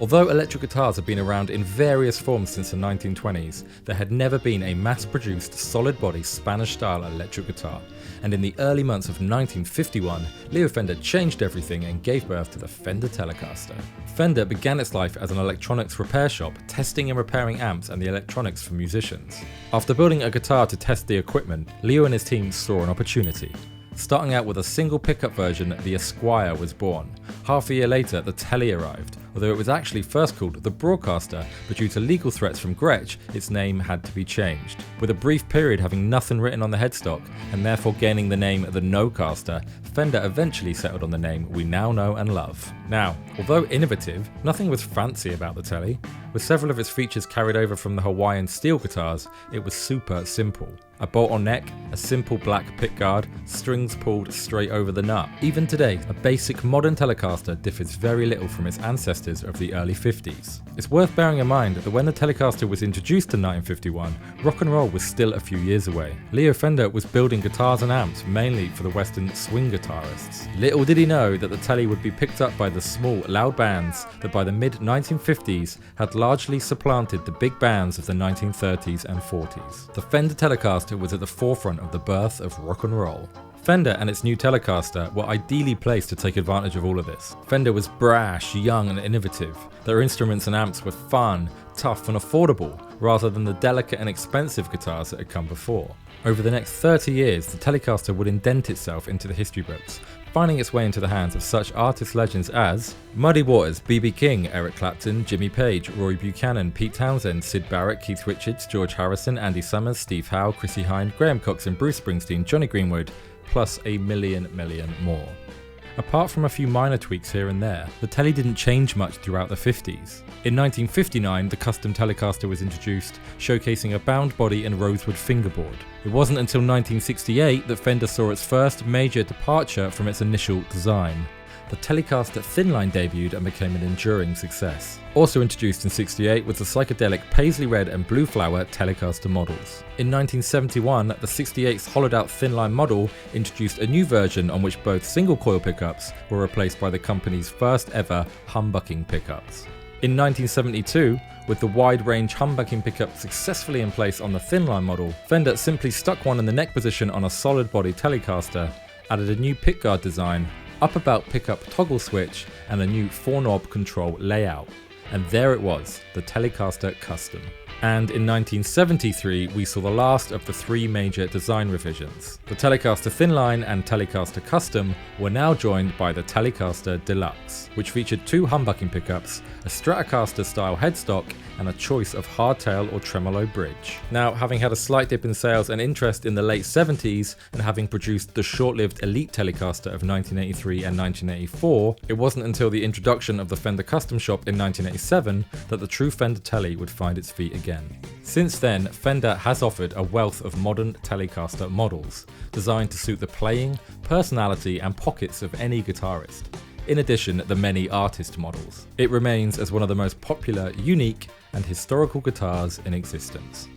Although electric guitars have been around in various forms since the 1920s, there had never been a mass-produced solid-body Spanish-style electric guitar, and in the early months of 1951, Leo Fender changed everything and gave birth to the Fender Telecaster. Fender began its life as an electronics repair shop, testing and repairing amps and the electronics for musicians. After building a guitar to test the equipment, Leo and his team saw an opportunity. Starting out with a single pickup version, the ESQUIRE was born. Half a year later, the TELE arrived, although it was actually first called the Broadcaster, but due to legal threats from Gretsch, its name had to be changed. With a brief period having nothing written on the headstock, and therefore gaining the name the No-Caster, Fender eventually settled on the name we now know and love. Now, although innovative, nothing was fancy about the TELE. With several of its features carried over from the Hawaiian steel guitars, it was super simple. A bolt-on neck, a simple black pickguard, strings pulled straight over the nut. Even today, a basic modern Telecaster differs very little from its ancestors of the early 50s. It's worth bearing in mind that when the Telecaster was introduced in 1951, rock and roll was still a few years away. Leo Fender was building guitars and amps mainly for the Western swing guitarists. Little did he know that the TELE would be picked up by the small, loud bands that by the mid-1950s had largely supplanted the big bands of the 1930s and 40s. The Fender Telecaster was at the forefront of the birth of rock and roll. Fender and its new Telecaster were ideally placed to take advantage of all of this. Fender was brash, young and innovative. Their instruments and amps were fun, tough and affordable, rather than the delicate and expensive guitars that had come before. Over the next 30 years, the Telecaster would indent itself into the history books, finding its way into the hands of such artist legends as Muddy Waters, B.B. King, Eric Clapton, Jimmy Page, Roy Buchanan, Pete Townsend, Syd Barrett, Keith Richards, George Harrison, Andy Summers, Steve Howe, Chrissie Hynde, Graham Coxon, Bruce Springsteen, Johnny Greenwood, plus a million more. Apart from a few minor tweaks here and there, the TELE didn't change much throughout the 50s. In 1959, the custom Telecaster was introduced, showcasing a bound body and rosewood fingerboard. It wasn't until 1968 that Fender saw its first major departure from its initial design. The Telecaster THINLINE debuted and became an enduring success. Also introduced in '68 was the psychedelic paisley red and blue flower Telecaster models. In 1971, the 68's hollowed out THINLINE model introduced a new version on which both single coil pickups were replaced by the company's first ever humbucking pickups. In 1972, with the wide range humbucking pickup successfully in place on the THINLINE model, Fender simply stuck one in the neck position on a solid body Telecaster, added a new pickguard design, up-about pickup toggle switch, and a new 4-knob control layout. And there it was, the Telecaster Custom. And in 1973, we saw the last of the three major design revisions. The Telecaster THINLINE and Telecaster Custom were now joined by the Telecaster DELUXE, which featured two humbucking pickups, a Stratocaster-style headstock, and a choice of hardtail or tremolo bridge. Now, having had a slight dip in sales and interest in the late 70s, and having produced the short-lived Elite Telecaster of 1983 and 1984, it wasn't until the introduction of the Fender Custom Shop in 1987 that the true Fender Tele would find its feet again. Since then, Fender has offered a wealth of modern Telecaster models, designed to suit the playing, personality and pockets of any guitarist. In addition, the many artist models. It remains as one of the most popular, unique and historical guitars in existence.